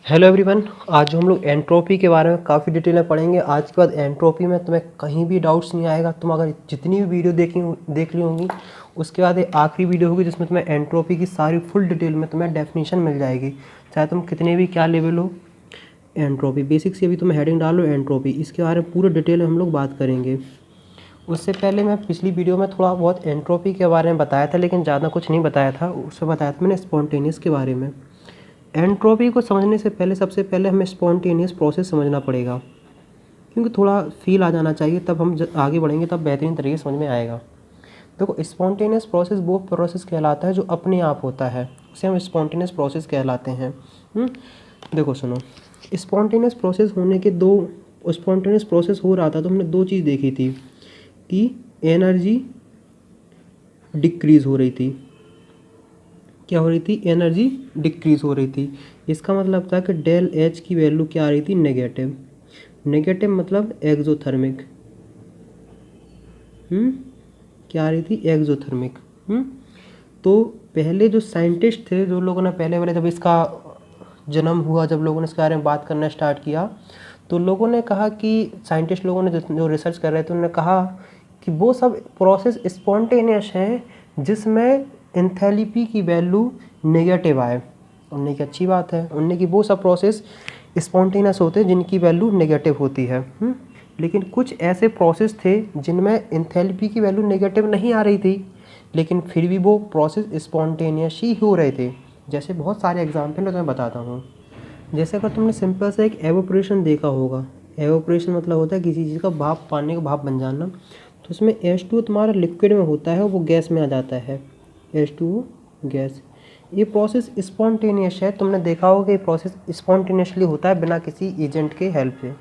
Hello everyone. आज हम लोग एंट्रोपी के बारे में काफ़ी डिटेल में पढ़ेंगे। आज के बाद एंट्रोपी में तुम्हें कहीं भी डाउट्स नहीं आएगा। तुम अगर जितनी भी वीडियो देख ली होंगी, उसके बाद ये आखिरी वीडियो होगी जिसमें तुम्हें एंट्रोपी की सारी फुल डिटेल में तुम्हें डेफिनेशन मिल जाएगी। चाहे तुम कितने भी क्या लेवल हो, एंट्रोपी बेसिक से अभी तुम हेडिंग डालो एंट्रोपी, इसके बारे में पूरे डिटेल में हम लोग बात करेंगे। उससे पहले मैं पिछली वीडियो में थोड़ा बहुत एंट्रोपी के बारे में बताया था, लेकिन ज़्यादा कुछ नहीं बताया था। उसमें बताया था मैंने स्पॉन्टेनियस के बारे में। एंट्रोपी को समझने से पहले सबसे पहले हमें स्पॉन्टेनियस प्रोसेस समझना पड़ेगा, क्योंकि थोड़ा फील आ जाना चाहिए, तब हम आगे बढ़ेंगे तब बेहतरीन तरीके से समझ में आएगा। देखो, स्पॉन्टेनियस प्रोसेस वो प्रोसेस कहलाता है जो अपने आप होता है, उसे हम स्पॉन्टेनियस प्रोसेस कहलाते हैं। देखो सुनो, स्पॉन्टेनियस प्रोसेस होने के दो स्पॉन्टेनियस प्रोसेस हो रहा था तो हमने दो चीज़ देखी थी कि एनर्जी डिक्रीज़ हो रही थी। क्या हो रही थी? एनर्जी डिक्रीज़ हो रही थी। इसका मतलब था कि डेल एच की वैल्यू क्या आ रही थी? नेगेटिव। नेगेटिव मतलब एक्सोथर्मिक। क्या आ रही थी? एक्सोथर्मिक। तो पहले जो साइंटिस्ट थे, जो लोगों ने पहले जब इसका जन्म हुआ, जब लोगों ने इसके बारे में बात करना स्टार्ट किया, तो लोगों ने कहा कि साइंटिस्ट लोगों ने जो रिसर्च कर रहे थे उन्होंने कहा कि वो सब प्रोसेस स्पॉन्टेनियस हैं जिसमें एंथैल्पी की वैल्यू नेगेटिव आए। उनने की अच्छी बात है, उनने की वो सब प्रोसेस स्पॉन्टेनियस होते हैं जिनकी वैल्यू नेगेटिव होती है। लेकिन कुछ ऐसे प्रोसेस थे जिनमें एंथैल्पी की वैल्यू नेगेटिव नहीं आ रही थी, लेकिन फिर भी वो प्रोसेस स्पॉन्टेनियस ही हो रहे थे। जैसे बहुत सारे एग्जाम्पल मैं तुम्हें बताता हूँ। जैसे अगर तुमने सिंपल सा एक एवोपरेशन देखा होगा। एवोपरेशन मतलब होता है किसी चीज़ का भाप, पानी का भाप बन जाना। तो उसमें H2 तुम्हारा लिक्विड में होता है, वो गैस में आ जाता है, H2O गैस। ये प्रोसेस स्पॉन्टेनियस है। तुमने देखा होगा ये प्रोसेस स्पॉन्टेनियसली होता है बिना किसी एजेंट के हेल्प से।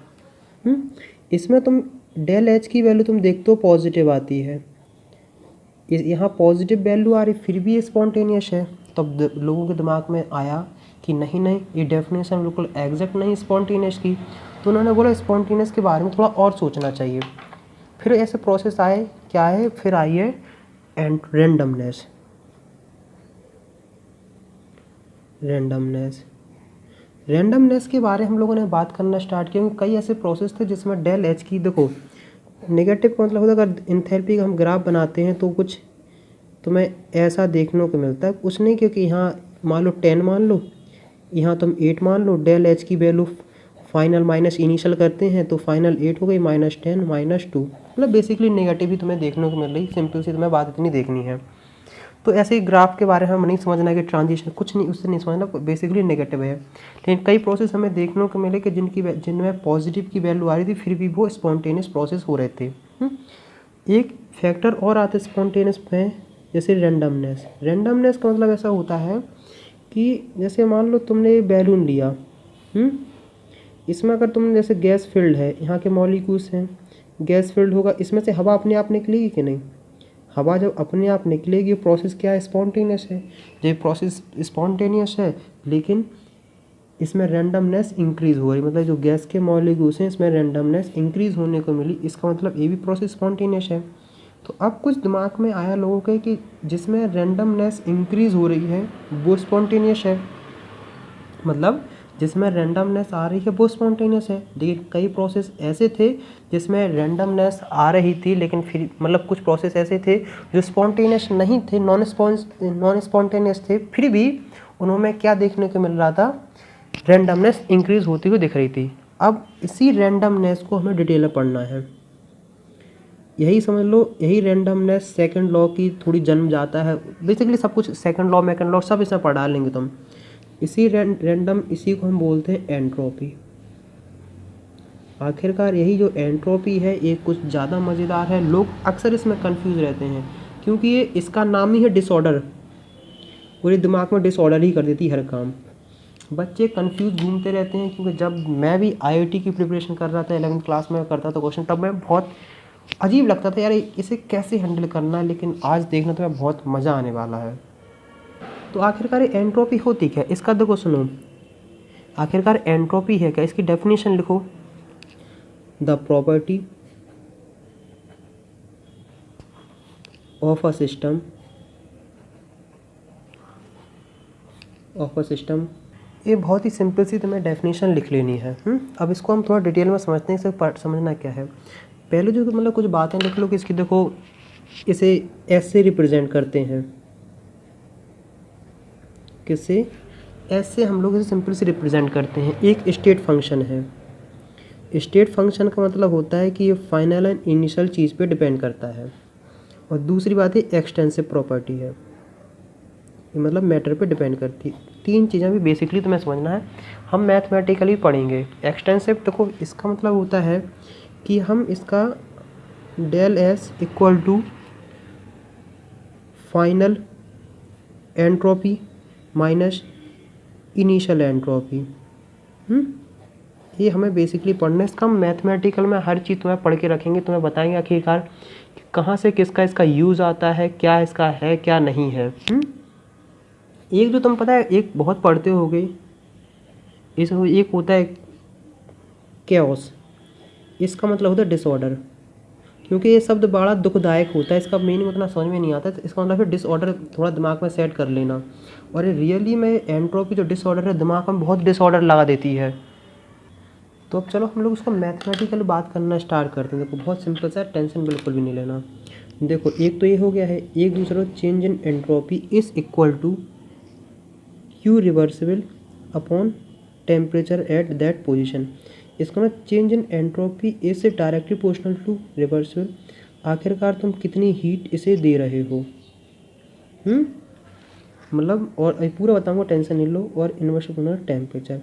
इसमें तुम डेल एच की वैल्यू तुम देखते हो पॉजिटिव आती है, यहाँ पॉजिटिव वैल्यू आ रही, फिर भी ये स्पॉन्टेनियस है। तब लोगों के दिमाग में आया कि नहीं नहीं, ये डेफिनेशन बिल्कुल एग्जैक्ट नहीं स्पॉन्टेनियस की। तो उन्होंने बोला स्पॉन्टेनियस के बारे में थोड़ा और सोचना चाहिए। फिर ऐसे प्रोसेस आए, क्या है? फिर आई है एंड रेंडमनेस। रेंडमनेस के बारे हम लोगों ने बात करना स्टार्ट किया, क्योंकि कई ऐसे प्रोसेस थे जिसमें डेल एच की, देखो नेगेटिव का मतलब होता है अगर एंथैल्पी का हम ग्राफ बनाते हैं तो कुछ तुम्हें ऐसा देखने को मिलता है, कुछ नहीं, क्योंकि यहाँ मान लो 10 मान लो, यहाँ तुम 8 मान लो। डेल एच की वैल्यू फाइनल माइनस इनिशियल करते हैं तो फाइनल 8 हो गई, -10 -2, मतलब बेसिकली नेगेटिव ही तुम्हें देखने को मिल रही। सिंपल सी तुम्हें बात इतनी देखनी है। तो ऐसे ही ग्राफ के बारे में हमें नहीं समझना है कि ट्रांजिशन कुछ नहीं, उससे नहीं समझना, बेसिकली नेगेटिव है। लेकिन कई प्रोसेस हमें देखने को मिले कि जिनमें पॉजिटिव की वैल्यू आ रही थी, फिर भी वो स्पॉन्टेनियस प्रोसेस हो रहे थे। एक फैक्टर और आता है स्पॉन्टेनियस में, जैसे रेंडमनेस का मतलब ऐसा होता है कि जैसे मान लो तुमने बैलून लिया, इसमें अगर तुमने जैसे गैस फिल्ड है, यहाँ के मॉलिक्यूल्स हैं, गैस फिल्ड होगा, इसमें से हवा अपने आप निकलेगी कि नहीं? हवा जब अपने आप निकलेगी, प्रोसेस क्या है? स्पॉन्टेनियस है। ये प्रोसेस स्पॉन्टेनियस है, लेकिन इसमें रैंडमनेस इंक्रीज़ हो रही, मतलब जो गैस के मॉलिक्यूल्स हैं इसमें रैंडमनेस इंक्रीज़ होने को मिली। इसका मतलब ये भी प्रोसेस स्पॉन्टेनियस है। तो अब कुछ दिमाग में आया लोगों के कि जिसमें रैंडमनेस इंक्रीज़ हो रही है वो स्पॉन्टेनियस है, मतलब जिसमें रैंडमनेस आ रही है वो स्पॉन्टेनियस है। लेकिन कई प्रोसेस ऐसे थे जिसमें रैंडमनेस आ रही थी, लेकिन फिर मतलब कुछ प्रोसेस ऐसे थे जो स्पॉन्टेनियस नहीं थे, नॉन स्पॉन्टेनियस थे, फिर भी उनमें क्या देखने को मिल रहा था? रैंडमनेस इंक्रीज़ होती हुई दिख रही थी। अब इसी रैंडमनेस को हमें डिटेल में पढ़ना है। यही समझ लो, यही रैंडमनेस सेकंड लॉ की थोड़ी जन्म जाता है। बेसिकली सब कुछ सेकंड लॉ मैकंड लॉ सब इसमें पढ़ा लेंगे तुम। इसी रैंडम, इसी को हम बोलते हैं एंट्रोपी। आखिरकार यही जो एंट्रोपी है ये कुछ ज़्यादा मज़ेदार है। लोग अक्सर इसमें कंफ्यूज रहते हैं, क्योंकि ये इसका नाम ही है डिसऑर्डर। पूरे दिमाग में डिसऑर्डर ही कर देती हर काम। बच्चे कंफ्यूज घूमते रहते हैं, क्योंकि जब मैं भी आईआईटी की प्रिपरेशन कर रहा था, 11th क्लास में करता था क्वेश्चन, तब मैं बहुत अजीब लगता था यार इसे कैसे हैंडल करना है। लेकिन आज देखना तो बहुत मज़ा आने वाला है। तो आखिरकार एंट्रोपी होती क्या? इसका देखो सुनो, आखिरकार एंट्रोपी है क्या? इसकी डेफिनेशन लिखो। The property of a system ये बहुत ही सिंपल सी तुम्हें डेफिनेशन लिख लेनी है। अब इसको हम थोड़ा डिटेल में समझते हैं, इसे समझना क्या है। पहले जो मतलब कुछ बातें लिख लो कि इसकी देखो इसे ऐसे रिप्रेजेंट करते हैं, किससे, ऐसे हम लोग इसे सिंपल से रिप्रेजेंट करते हैं। एक स्टेट फंक्शन है, स्टेट फंक्शन का मतलब होता है कि ये फाइनल एंड इनिशियल चीज़ पे डिपेंड करता है। और दूसरी बात है एक्सटेंसिव प्रॉपर्टी है, ये मतलब मैटर पे डिपेंड करती है। तीन चीज़ें भी बेसिकली तुम्हें समझना है, हम मैथमेटिकली पढ़ेंगे। एक्सटेंसिव देखो इसका मतलब होता है कि हम इसका del S equal to final entropy minus initial entropy, ये हमें बेसिकली पढ़ना है। इसका हम मैथमेटिकल में हर चीज़ तुम्हें पढ़ के रखेंगे, तुम्हें बताएंगे आखिरकार कि कहाँ से किसका इसका यूज़ आता है, क्या इसका है क्या नहीं है। एक जो तुम पता है एक बहुत पढ़ते होगे, इस एक होता है कैओस, इसका मतलब होता है डिसऑर्डर। क्योंकि ये शब्द बड़ा दुखदायक होता है, इसका मीनिंग उतना समझ में नहीं आता, तो इसका मतलब फिर डिसऑर्डर थोड़ा दिमाग में सेट कर लेना। और ये रियली में एंट्रोपी जो डिसऑर्डर है दिमाग में बहुत डिसऑर्डर लगा देती है। तो अब चलो हम लोग उसको मैथमेटिकल बात करना स्टार्ट करते हैं। देखो बहुत सिंपल सा, टेंशन बिल्कुल भी नहीं लेना। देखो एक तो ये हो गया है, एक दूसरा change in entropy is equal to Q reversible upon temperature at that position. इसका मतलब change in entropy is directly proportional to reversible, आखिरकार तुम कितनी हीट इसे दे रहे हो। मतलब और पूरा बताऊंगा, टेंशन नहीं लो। और इनवर्स प्रोपोर्शनल टेम्परेचर,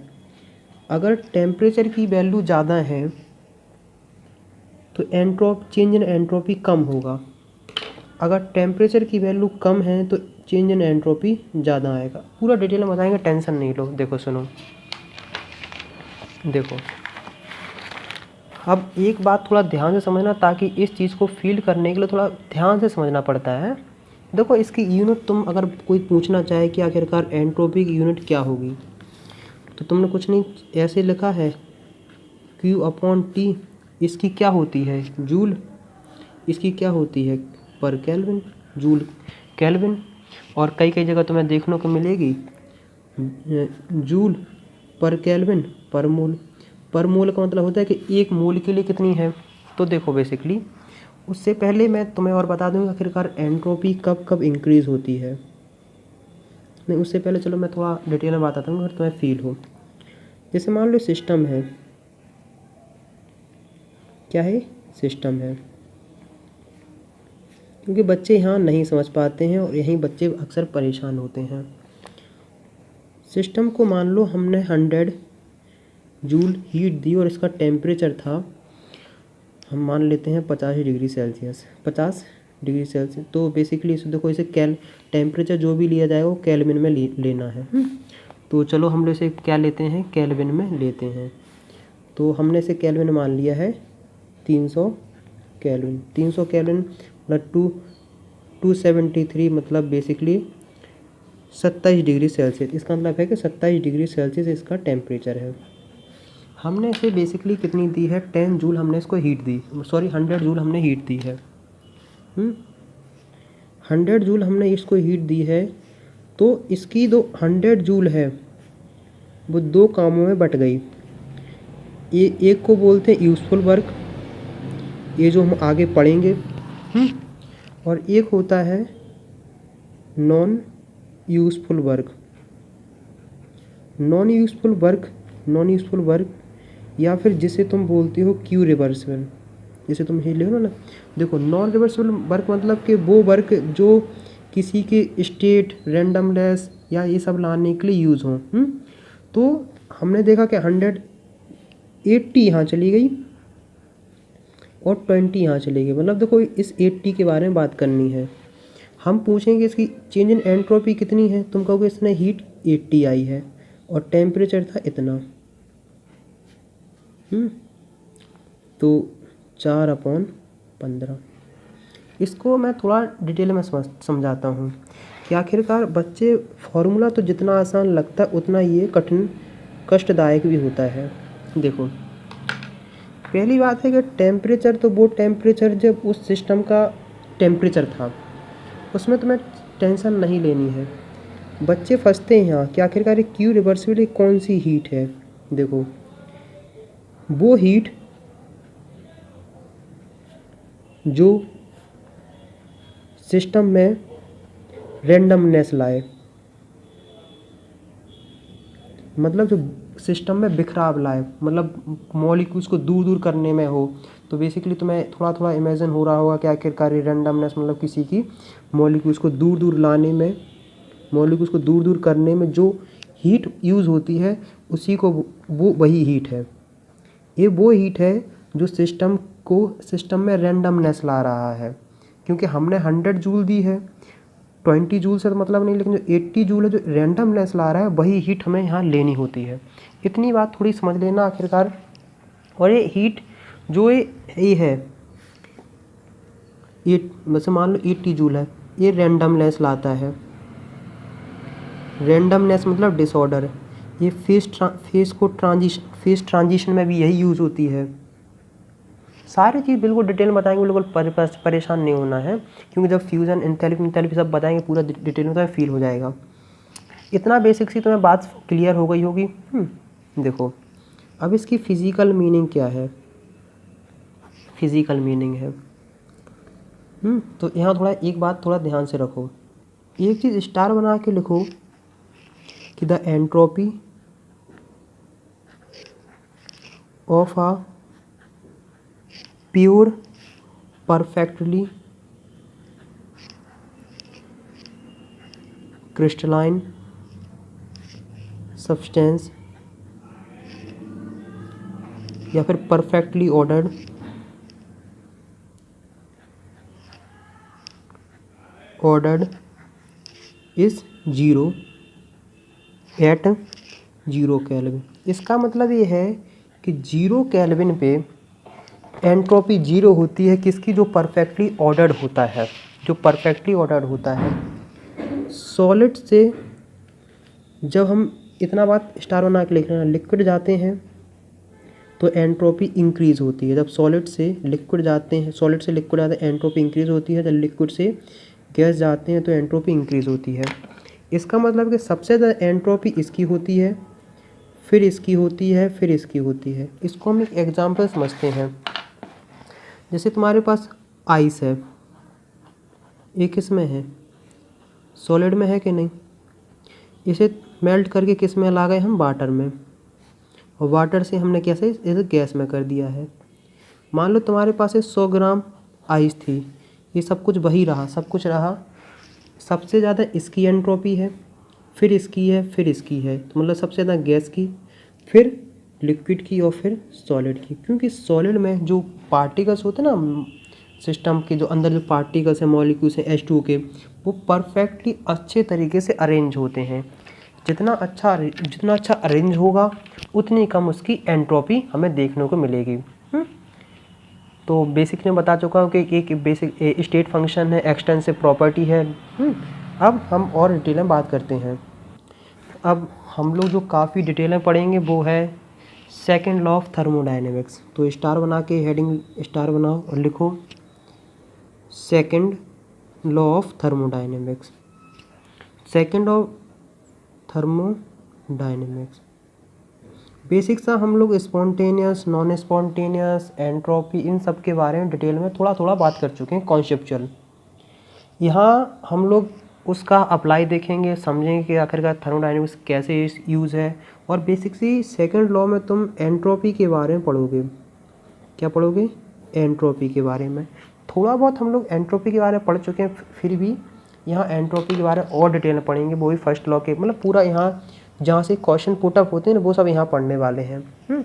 अगर टेम्परेचर की वैल्यू ज़्यादा है तो चेंज इन एंट्रोपी कम होगा, अगर टेम्परेचर की वैल्यू कम है तो चेंज इन एंट्रोपी ज़्यादा आएगा। पूरा डिटेल में बताएंगे, टेंशन नहीं लो। देखो सुनो, देखो अब एक बात थोड़ा ध्यान से समझना, ताकि इस चीज़ को फील करने के लिए थोड़ा ध्यान से समझना पड़ता है। देखो इसकी यूनिट तुम अगर कोई पूछना चाहे कि आखिरकार एंट्रोपी की यूनिट क्या होगी, तो तुमने कुछ नहीं ऐसे लिखा है Q अपॉन टी, इसकी क्या होती है जूल, इसकी क्या होती है पर केल्विन, जूल केल्विन। और कई कई जगह तुम्हें देखने को मिलेगी जूल पर केल्विन पर मोल। पर मोल का मतलब होता है कि एक मोल के लिए कितनी है। तो देखो बेसिकली उससे पहले मैं तुम्हें और बता दूंगा आखिरकार एंट्रोपी कब कब इंक्रीज़ होती है। नहीं उससे पहले चलो मैं थोड़ा डिटेल में बताता हूँ अगर तुम्हें फील हो। जैसे मान लो सिस्टम है, क्या है, सिस्टम है। क्योंकि बच्चे यहाँ नहीं समझ पाते हैं और यहीं बच्चे अक्सर परेशान होते हैं। सिस्टम को मान लो हमने 100 जूल हीट दी और इसका टेम्परेचर था, हम मान लेते हैं 50 डिग्री सेल्सियस, 50 डिग्री सेल्सियस। तो बेसिकली इसे देखो, इसे टेम्परेचर जो भी लिया जाएगा वो केल्विन में लेना है। तो चलो हम लोग इसे क्या लेते हैं, केल्विन में लेते हैं। तो हमने इसे केल्विन मान लिया है 300 केल्विन। 300 केल्विन मतलब 273, मतलब बेसिकली 27 डिग्री सेल्सियस। इसका मतलब है कि 27 डिग्री सेल्सियस इसका टेम्परेचर है। हमने इसे बेसिकली कितनी दी है, 10 जूल हमने इसको हीट दी, सॉरी 100 जूल हमने हीट दी है। 100 जूल हमने इसको हीट दी है। तो इसकी जो 100 जूल है वो दो कामों में बट गई। ये एक को बोलते हैं यूज़फुल वर्क, ये जो हम आगे पढ़ेंगे, और एक होता है non useful work. Non useful work या फिर जिसे तुम बोलते हो क्यू रिवर्सिबल, जैसे तुम ये लिखो ना। देखो नॉन रिवर्सिबल वर्क मतलब कि वो वर्क जो किसी के स्टेट रैंडमनेस या ये सब लाने के लिए यूज़ हो। तो हमने देखा कि 180 यहाँ चली गई और 20 यहाँ चली गई। मतलब देखो इस 80 के बारे में बात करनी है, हम पूछेंगे इसकी चेंज इन एंट्रोपी कितनी है, तुम कहोगे इसने हीट 80 आई है और टेम्परेचर था इतना। तो 4/15। इसको मैं थोड़ा डिटेल में समझाता हूँ कि आखिरकार बच्चे फॉर्मूला तो जितना आसान लगता है उतना ये कठिन कष्टदायक भी होता है। देखो पहली बात है कि टेम्परेचर, तो वो टेम्परेचर जब उस सिस्टम का टेम्परेचर था उसमें तुम्हें टेंशन नहीं लेनी है। बच्चे फंसते हैं यहाँ कि आखिरकार क्यू रिवर्सिबल कौन सी हीट है। देखो, वो हीट जो सिस्टम में रेंडमनेस लाए, मतलब जो सिस्टम में बिखराव लाए, मतलब मॉलिक्यूल्स को दूर दूर करने में हो। तो बेसिकली तुम्हें थोड़ा थोड़ा इमेजिन हो रहा होगा कि आखिरकार रेंडमनेस मतलब किसी की मॉलिक्यूल्स को दूर दूर लाने में, मॉलिक्यूल्स को दूर दूर करने में जो हीट यूज़ होती है उसी को वो वही हीट है। ये वो हीट है जो सिस्टम में रेंडमनेस ला रहा है। क्योंकि हमने 100 जूल दी है, 20 जूल से तो मतलब नहीं, लेकिन जो 80 जूल है जो रेंडमनेस ला रहा है वही हीट हमें यहाँ लेनी होती है। इतनी बात थोड़ी समझ लेना आखिरकार। और ये हीट जो ये है, ये वैसे मान लो 80 जूल है, ये रेंडमनेस लाता है। रेंडमनेस मतलब डिसऑर्डर। ये फेस ट्रांजिशन में भी यही यूज़ होती है। सारी चीज़ बिल्कुल डिटेल में बताएंगे, बिल्कुल परेशान नहीं होना है, क्योंकि जब फ्यूज़न एंथैल्पी सब बताएंगे पूरा डिटेल में तो फील हो जाएगा। इतना बेसिक सी तुम्हें बात क्लियर हो गई होगी। देखो, अब इसकी फिज़िकल मीनिंग क्या है। फिज़िकल मीनिंग है तो यहाँ थोड़ा एक बात थोड़ा ध्यान से रखो। एक चीज़ स्टार बना के लिखो कि the entropy of a pure perfectly crystalline substance या फिर perfectly ordered is 0 at 0 kelvin. इसका मतलब ये है कि 0 केल्विन पे एंट्रोपी 0 होती है किसकी, जो परफेक्टली ऑर्डर्ड होता है, जो परफेक्टली ऑर्डर्ड होता है। सॉलिड से जब हम इतना बात स्टार बना के लिख रहे हैं, लिक्विड जाते हैं तो एंट्रोपी इंक्रीज़ होती है। जब सॉलिड से लिक्विड जाते हैं एंट्रोपी इंक्रीज़ होती है। जब लिक्विड से गैस जाते हैं तो एंट्रोपी इंक्रीज़ होती है। इसका मतलब कि सबसे ज़्यादा एंट्रोपी इसकी होती है, फिर इसकी होती है, फिर इसकी होती है। इसको हम एक एग्जांपल समझते हैं। जैसे तुम्हारे पास आइस है, ये किस में है, सॉलिड में है कि नहीं। इसे मेल्ट करके किस में ला गए हम, वाटर में, और वाटर से हमने कैसे इसे गैस में कर दिया है। मान लो तुम्हारे पास 100 ग्राम आइस थी, ये सब कुछ वही रहा, सब कुछ रहा। सबसे ज़्यादा इसकी एंट्रोपी है, फिर इसकी है, फिर इसकी है, तो मतलब सबसे ज़्यादा गैस की, फिर लिक्विड की, और फिर सॉलिड की। क्योंकि सॉलिड में जो पार्टिकल्स होते हैं ना, सिस्टम के जो अंदर जो पार्टिकल्स हैं, मॉलिक्यूल्स हैं H2 के, वो परफेक्टली अच्छे तरीके से अरेंज होते हैं। जितना अच्छा अरेंज होगा उतनी कम उसकी एंट्रोपी हमें देखने को मिलेगी। तो बेसिक में बता चुका हूँ कि एक बेसिक स्टेट फंक्शन है, एक्सटेंसिव प्रॉपर्टी है। अब हम और डिटेल में बात करते हैं। अब हम लोग जो काफ़ी डिटेल में पढ़ेंगे वो है सेकंड लॉ ऑफ थर्मोडायनेमिक्स। तो स्टार बना के हेडिंग स्टार बनाओ और लिखो second law of thermodynamics. Second of thermodynamics basic सा हम लोग स्पॉन्टेनियस, नॉन स्पॉन्टेनियस, एंट्रोपी, इन सब के बारे में डिटेल में थोड़ा थोड़ा बात कर चुके हैं, कॉन्सेप्चुअल। यहाँ हम लोग उसका अप्लाई देखेंगे, समझेंगे कि आखिरकार थर्मोडायनेमिक्स कैसे यूज़ है। और बेसिक सी सेकंड लॉ में तुम एंट्रोपी के बारे में पढ़ोगे। क्या पढ़ोगे, एंट्रोपी के बारे में। थोड़ा बहुत हम लोग एंट्रोपी के बारे में पढ़ चुके हैं, फिर भी यहाँ एंट्रोपी के बारे में और डिटेल में पढ़ेंगे। वो भी फर्स्ट लॉ के, मतलब पूरा यहाँ जहाँ से क्वेश्चन पुटअप होते हैं ना, वो सब यहाँ पढ़ने वाले हैं।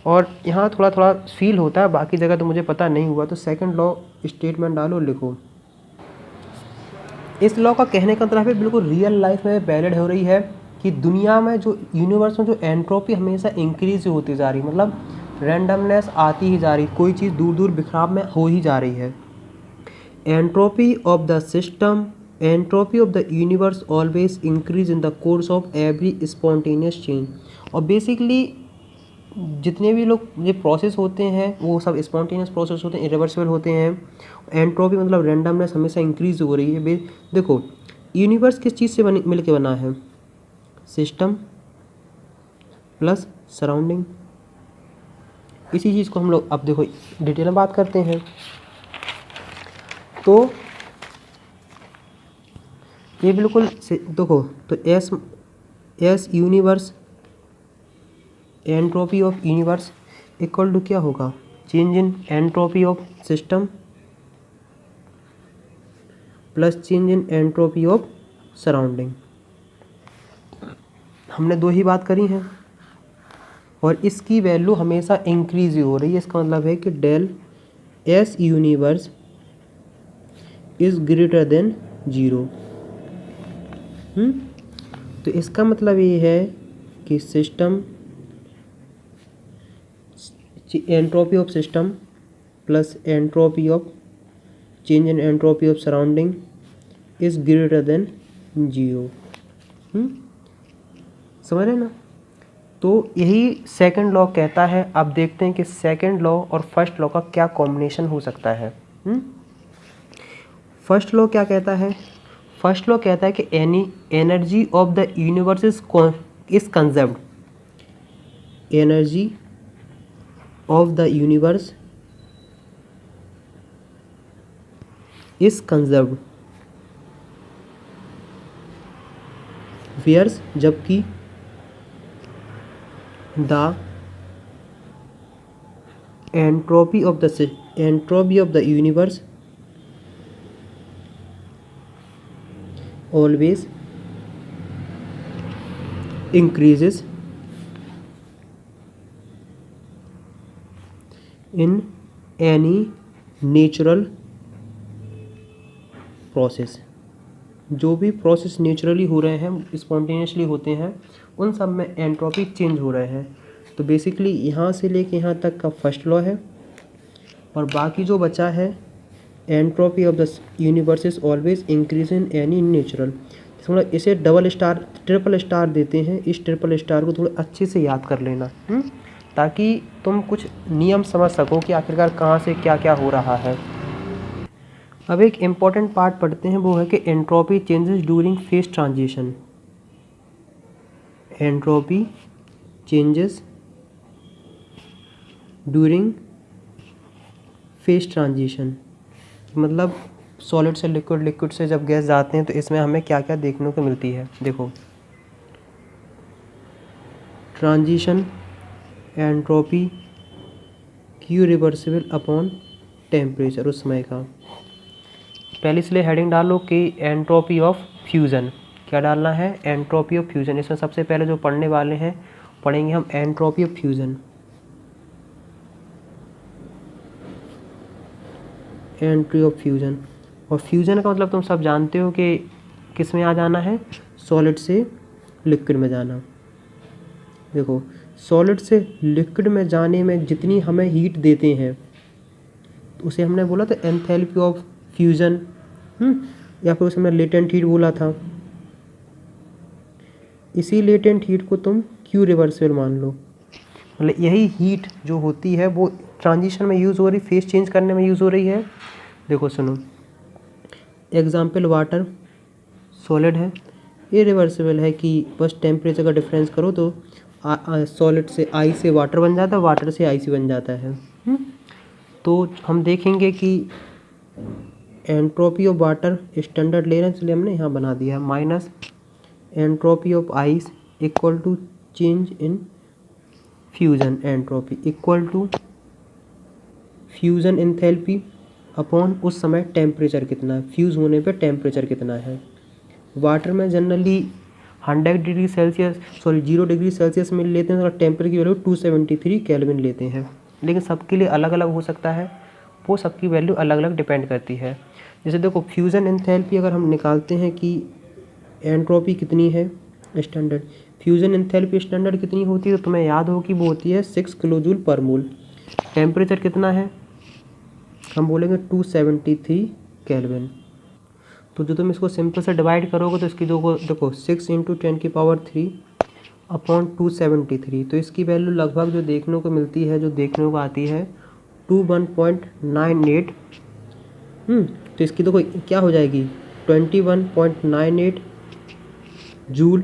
और यहाँ थोड़ा थोड़ा फील होता है, बाकी जगह तो मुझे पता नहीं हुआ। तो सेकंड लॉ स्टेटमेंट डालो, लिखो। इस लॉ का कहने का मतलब है बिल्कुल रियल लाइफ में वैलिड हो रही है कि दुनिया में जो यूनिवर्स में जो एंट्रोपी हमेशा इंक्रीज होती जा रही, मतलब रैंडमनेस आती ही जा रही, कोई चीज़ दूर दूर बिखराव में हो ही जा रही है। Entropy of the system, entropy of the universe always increase in the course of every spontaneous change. और बेसिकली जितने भी लोग ये प्रोसेस होते हैं वो सब स्पॉन्टेनियस प्रोसेस होते हैं, इरिवर्सिबल होते हैं। एंट्रोपी मतलब रैंडमनेस हमेशा इंक्रीज हो रही है। देखो, यूनिवर्स किस चीज़ से मिल के बना है? System plus surrounding. इसी चीज़ को हम लोग अब देखो डिटेल में बात करते हैं। तो ये बिल्कुल देखो, तो S universe entropy of universe equal to क्या होगा? Change in entropy of system plus change in entropy of surrounding. हमने दो ही बात करी हैं और इसकी वैल्यू हमेशा इंक्रीज ही हो रही है। इसका मतलब है कि del S universe is greater than 0। तो इसका मतलब ये है कि system entropy of system plus entropy of change in entropy of surrounding is greater than 0। समझ रहे ना? तो यही सेकंड लॉ कहता है। अब देखते हैं कि सेकंड लॉ और फर्स्ट लॉ का क्या कॉम्बिनेशन हो सकता है। फर्स्ट लॉ क्या कहता है? फर्स्ट लॉ कहता है कि any energy of the universe is conserved. Energy of the universe is conserved whereas, जबकि the entropy of the universe always increases in any natural process। जो भी प्रोसेस नेचुरली हो रहे हैं, स्पॉन्टेनियसली होते हैं, उन सब में एंट्रोपी चेंज हो रहे हैं। तो बेसिकली यहाँ से लेके यहाँ तक का फर्स्ट लॉ है और बाकी जो बचा है entropy of the universe is always increase in any natural. मतलब इसे डबल स्टार ट्रिपल स्टार देते हैं। इस ट्रिपल स्टार को थोड़ा अच्छे से याद कर लेना, ताकि तुम कुछ नियम समझ सको कि आखिरकार कहाँ से क्या क्या हो रहा है। अब एक इम्पॉर्टेंट पार्ट पढ़ते हैं, वो है कि entropy changes during phase transition. Entropy changes during phase transition मतलब सॉलिड से लिक्विड, लिक्विड से जब गैस जाते हैं तो इसमें हमें क्या क्या देखने को मिलती है। देखो, transition entropy Q reversible upon temperature उस समय का। पहले इसलिए हेडिंग डालो कि एंट्रोपी ऑफ फ्यूज़न। क्या डालना है? Entropy of fusion. इसमें सबसे पहले जो पढ़ने वाले हैं, पढ़ेंगे हम entropy of fusion. Entry of fusion. और फ्यूज़न का मतलब तुम सब जानते हो कि किस में आ जाना है? सॉलिड से लिक्विड में जाना। देखो, सॉलिड से लिक्विड में जाने में जितनी हमें हीट देते हैं तो उसे हमने बोला था एंथैल्पी ऑफ फ्यूज़न, या फिर उसे हमने लेटेंट हीट बोला था। इसी लेटेंट हीट को तुम क्यू रिवर्सिबल मान लो। मतलब यही हीट जो होती है वो ट्रांजिशन में यूज़ हो रही, फेस चेंज करने में यूज़ हो रही है। देखो सुनो, एग्जाम्पल वाटर सॉलिड है, इरिवर्सिबल है कि बस टेम्परेचर का डिफरेंस करो तो सॉलिड से आई से वाटर बन जाता है, वाटर से आईसी बन जाता है। तो हम देखेंगे कि एंट्रोपी ऑफ वाटर स्टैंडर्ड ले रहे हैं, इसलिए हमने यहाँ बना दिया है minus entropy of ice equal to change in fusion entropy equal to fusion enthalpy upon उस समय टेम्परेचर कितना है, फ्यूज़ होने पे टेम्परेचर कितना है। वाटर में generally 100 degree Celsius 0 degree Celsius में लेते हैं, तो टेम्परेचर की वैल्यू 273 केल्विन लेते हैं। लेकिन सबके लिए अलग अलग हो सकता है, वो सबकी वैल्यू अलग अलग डिपेंड करती है। जैसे देखो, फ्यूज़न एंथैल्पी अगर हम निकालते हैं कि एंट्रोपी कितनी है स्टैंडर्ड, फ्यूज़न एंथैल्पी स्टैंडर्ड कितनी होती है, तो तुम्हें याद हो कि वो होती है 6 किलोजूल पर मोल। टेम्परेचर कितना है, हम बोलेंगे 273 केल्विन। तो जो तुम इसको सिंपल से डिवाइड करोगे तो इसकी देखो 6 × 10³ अपॉन 273, तो इसकी वैल्यू लगभग जो देखने को मिलती है, जो देखने को आती है 21.98। तो इसकी देखो क्या हो जाएगी, 21.98 जूल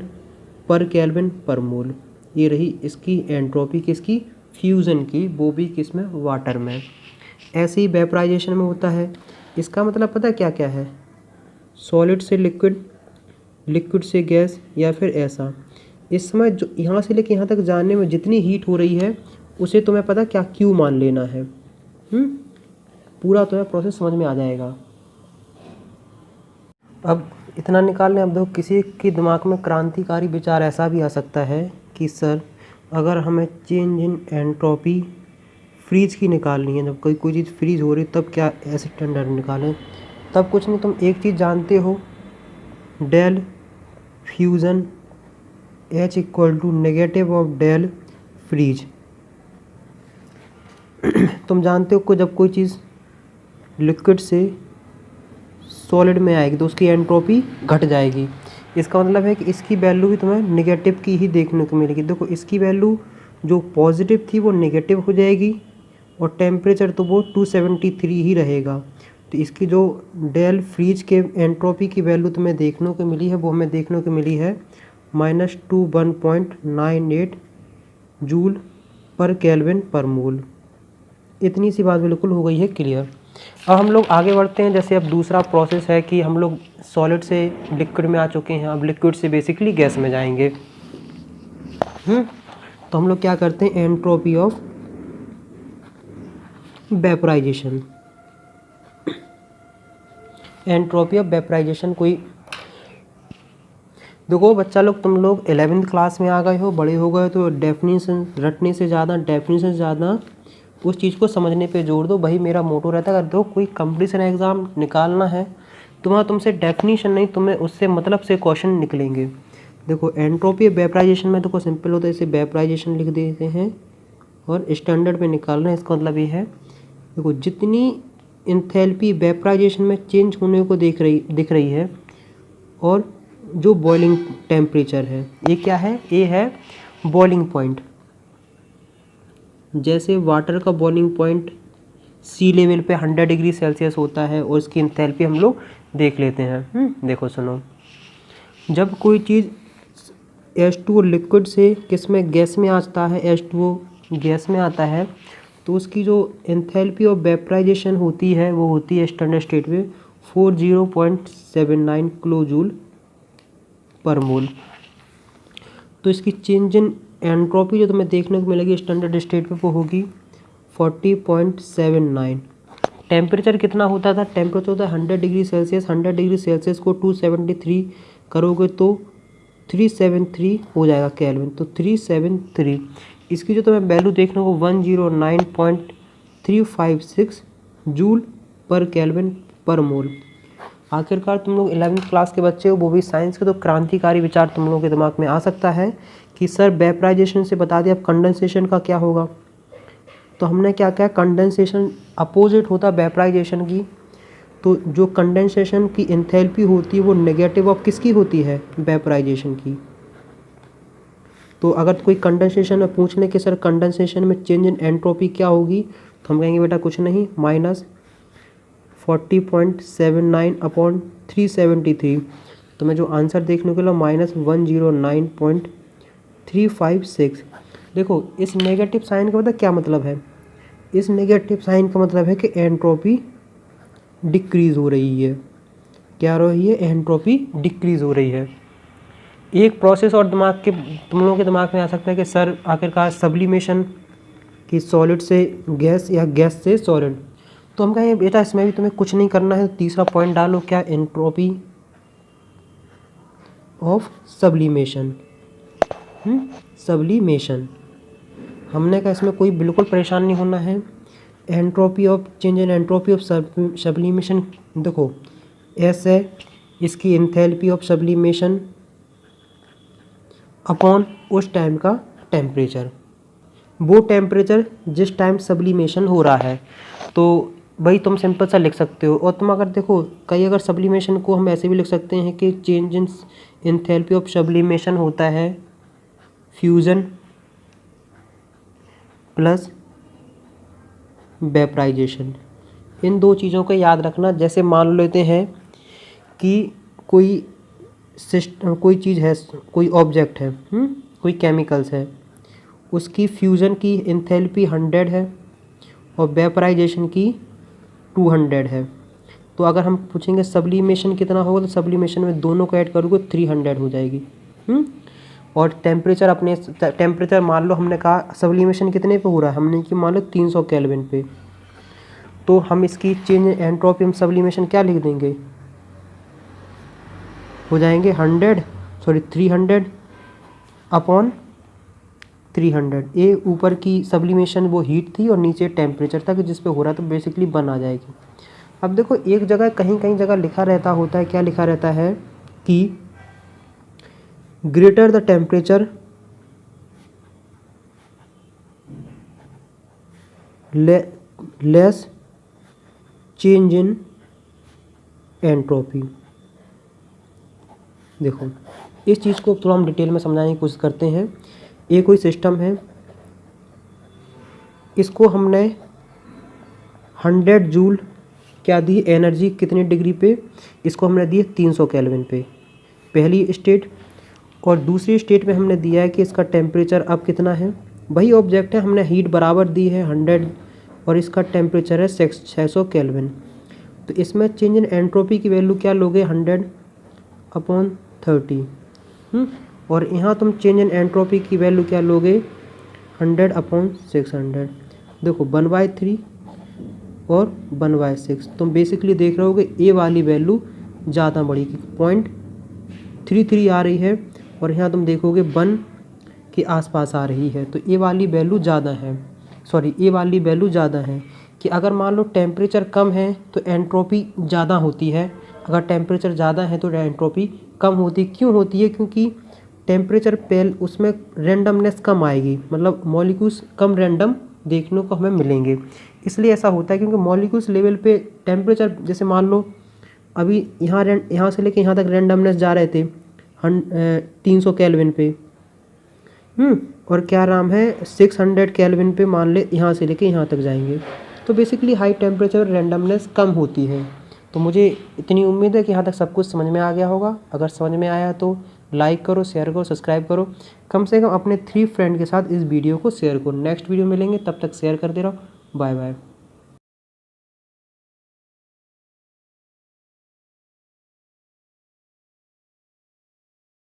पर केल्विन पर मोल। ये रही इसकी एंट्रोपी किसकी, फ्यूज़न की, वो भी किस में, वाटर में। ऐसे ही वेपराइजेशन में होता है। इसका मतलब पता क्या क्या है, सॉलिड से लिक्विड, लिक्विड से गैस, या फिर ऐसा। इस समय जो यहाँ से लेके यहाँ तक जाने में जितनी हीट हो रही है उसे तुम्हें पता क्या क्यू मान लेना है। पूरा तुम्हें प्रोसेस समझ में आ जाएगा। अब इतना निकालने, अब देखो किसी के दिमाग में क्रांतिकारी विचार ऐसा भी आ सकता है कि सर अगर हमें चेंज इन एंट्रोपी फ्रीज की निकालनी है, जब कोई चीज़ फ्रीज हो रही तब क्या ऐसे स्टैंडर्ड निकालें। तब कुछ नहीं, तुम एक चीज़ जानते हो, del fusion H equal to negative of del freeze. तुम जानते हो कि जब कोई चीज़ लिक्विड से सॉलिड में आएगी तो उसकी एंट्रोपी घट जाएगी। इसका मतलब है कि इसकी वैल्यू भी तुम्हें नेगेटिव की ही देखने को मिलेगी। देखो इसकी वैल्यू जो पॉजिटिव थी वो नेगेटिव हो जाएगी और टेम्परेचर तो वो 273 ही रहेगा। तो इसकी जो डेल फ्रीज के एंट्रोपी की वैल्यू तुम्हें देखने को मिली है वो हमें देखने को मिली है -21.98 जूल पर केल्विन पर मोल। इतनी सी बात बिल्कुल हो गई है क्लियर। अब हम लोग आगे बढ़ते हैं। जैसे अब दूसरा प्रोसेस है कि हम लोग सॉलिड से लिक्विड में आ चुके हैं, अब लिक्विड से बेसिकली गैस में जाएंगे। तो हम लोग क्या करते हैं, entropy of vaporization. Entropy of vaporization कोई, देखो बच्चा लोग, तुम लोग 11th क्लास में आ गए हो, बड़े हो गए, तो डेफिनेशन रटने से ज़्यादा, डेफिनेशन से ज़्यादा उस चीज़ को समझने पे जोर दो। वही मेरा मोटो रहता है। अगर दो कोई कंपटीशन एग्ज़ाम निकालना है तुम्हारा, तुमसे डेफिनेशन नहीं, तुम्हें उससे मतलब से क्वेश्चन निकलेंगे। देखो एंट्रोपी वेपराइजेशन में देखो सिंपल होता है, इसे वेपराइजेशन लिख देते हैं और स्टैंडर्ड पे निकालना है। इसका मतलब ये है, देखो जितनी इंथैल्पी वेपराइजेशन में चेंज होने को दिख रही है और जो बॉइलिंग टेम्परेचर है, ये क्या है, ये है बॉइलिंग पॉइंट। जैसे वाटर का बॉइलिंग पॉइंट सी लेवल पे 100 डिग्री सेल्सियस होता है और इसकी इंथैल्पी हम लोग देख लेते हैं। देखो सुनो, जब कोई चीज़ H2O लिक्विड से किस में, गैस में आता है, H2O गैस में आता है, तो उसकी जो एंथैल्पी ऑफ वेपराइजेशन होती है वो होती है स्टैंडर्ड स्टेट में 40.79 किलो जूल पर मोल। तो इसकी चेंज इन एंट्रोपी जो तुम्हें देखने को मिलेगी स्टैंडर्ड स्टेट पे वो होगी 40.79। टेम्परेचर कितना होता था, टेम्परेचर होता है 100 डिग्री सेल्सियस। 100 डिग्री सेल्सियस को 273 करोगे तो 373 हो जाएगा केल्विन, तो 373। इसकी जो तुम्हें वैल्यू देखने को 109.356 जूल पर केल्विन पर मोल। आखिरकार तुम लोग 11th क्लास के बच्चे हो, वो भी साइंस के, तो क्रांतिकारी विचार तुम लोगों के दिमाग में आ सकता है कि सर वेपराइजेशन से बता दिया, अब कंडेंसेशन का क्या होगा। तो हमने क्या किया, कंडेंसेशन अपोजिट होता है वेपराइजेशन की। तो जो कंडेंसेशन की एंथैल्पी होती है वो नेगेटिव ऑफ किसकी होती है, वेपराइजेशन की। तो अगर कोई कंडेंसेशन में पूछ ले कि सर कंडेंसेशन में चेंज इन एंट्रोपी क्या होगी, तो हम कहेंगे बेटा कुछ नहीं, -40.79/373। तो मैं जो आंसर देखने को मिला -109.356। देखो इस नेगेटिव साइन का मतलब क्या मतलब है, इस नेगेटिव साइन का मतलब है कि एंट्रोपी डिक्रीज़ हो रही है। क्या हो रही है, एंट्रोपी डिक्रीज़ हो रही है। एक प्रोसेस और तुम लोगों के दिमाग में आ सकता है कि सर आखिरकार सब्लिमेशन की सॉलिड से गैस या गैस से सॉलिड। तो हम कहें बेटा इसमें भी तुम्हें कुछ नहीं करना है, तीसरा पॉइंट डालो, क्या, एंट्रोपी ऑफ सब्लिमेशन। सब्लिमेशन हमने कहा इसमें कोई बिल्कुल परेशान नहीं होना है। Entropy of change in entropy of sublimation, देखो एस है इसकी एंथैल्पी ऑफ सब्लिमेशन अपॉन उस टाइम का टेम्परेचर, वो टेम्परेचर जिस टाइम सब्लिमेशन हो रहा है। तो भाई तुम सिंपल सा लिख सकते हो। और तुम अगर देखो कई, अगर सब्लिमेशन को हम ऐसे भी लिख सकते हैं कि change in enthalpy of sublimation होता है फ्यूज़न प्लस वेपराइजेशन। इन दो चीज़ों को याद रखना। जैसे मान लेते हैं कि कोई सिस्टम, कोई चीज़ है, कोई ऑब्जेक्ट है, कोई केमिकल्स है, उसकी फ्यूज़न की एंथैल्पी 100 है और वेपराइजेशन की 200 है। तो अगर हम पूछेंगे सब्लिमेशन कितना होगा, तो सब्लिमेशन में दोनों को ऐड करोगे 300 हो जाएगी। और टेम्परेचर, अपने टेम्परेचर मान लो, हमने कहा सब्लिमेशन कितने पे हो रहा है, हमने कि मान लो 300 केल्विन पे, तो हम इसकी चेंज एंट्रोपी, हम सब्लिमेशन क्या लिख देंगे, हो जाएंगे 300 अपॉन 300। ए ऊपर की सब्लिमेशन वो हीट थी और नीचे टेम्परेचर था कि जिस पे हो रहा है, तो बेसिकली 1 आ जाएगी। अब देखो एक जगह, कहीं कहीं जगह लिखा रहता होता है, क्या लिखा रहता है कि greater the temperature less change in entropy. देखो इस चीज़ को थोड़ा हम डिटेल में समझाने की कोशिश करते हैं। एक कोई सिस्टम है, इसको हमने 100 जूल क्या दी एनर्जी, कितने डिग्री पे, इसको हमने दी 300 केल्विन पे, पहली स्टेट। और दूसरी स्टेट में हमने दिया है कि इसका टेम्परेचर अब कितना है, वही ऑब्जेक्ट है, हमने हीट बराबर दी है 100 और इसका टेम्परेचर है 600 केल्विन। तो इसमें चेंज इन एंट्रोपी की वैल्यू क्या लोगे, 100 अपॉन 30। और यहाँ तुम चेंज इन एंट्रोपी की वैल्यू क्या लोगे, 100 अपॉन 600। देखो 1/3 और 1/6। तुम बेसिकली देख रहे होगे ए वाली वैल्यू ज़्यादा बड़ी, 0.33 आ रही है और यहाँ तुम देखोगे 1 के आसपास आ रही है, तो ए वाली वैल्यू ज़्यादा है, ए वाली वैल्यू ज़्यादा है। कि अगर मान लो टेम्परेचर कम है तो एंट्रोपी ज़्यादा होती है, अगर टेम्परेचर ज़्यादा है तो एंट्रोपी कम होती। क्यों होती है, क्योंकि टेम्परेचर उसमें रैंडमनेस कम आएगी, मतलब मॉलिक्यूल्स कम रैंडम देखने को हमें मिलेंगे, इसलिए ऐसा होता है। क्योंकि मॉलिक्यूल्स लेवल पे टेम्परेचर, जैसे मान लो अभी यहाँ से लेके यहाँ तक रैंडमनेस जा रहे थे 300 केल्विन पे, और क्या नाम है 600 केल्विन पे, मान ले यहाँ से लेके यहाँ तक जाएंगे, तो बेसिकली हाई टेम्परेचर रैंडमनेस कम होती है। तो मुझे इतनी उम्मीद है कि यहाँ तक सब कुछ समझ में आ गया होगा। अगर समझ में आया तो लाइक करो, शेयर करो, सब्सक्राइब करो, कम से कम अपने 3 फ्रेंड के साथ इस वीडियो को शेयर करो। नेक्स्ट वीडियो मिलेंगे, तब तक शेयर कर दे रहो। Bye bye.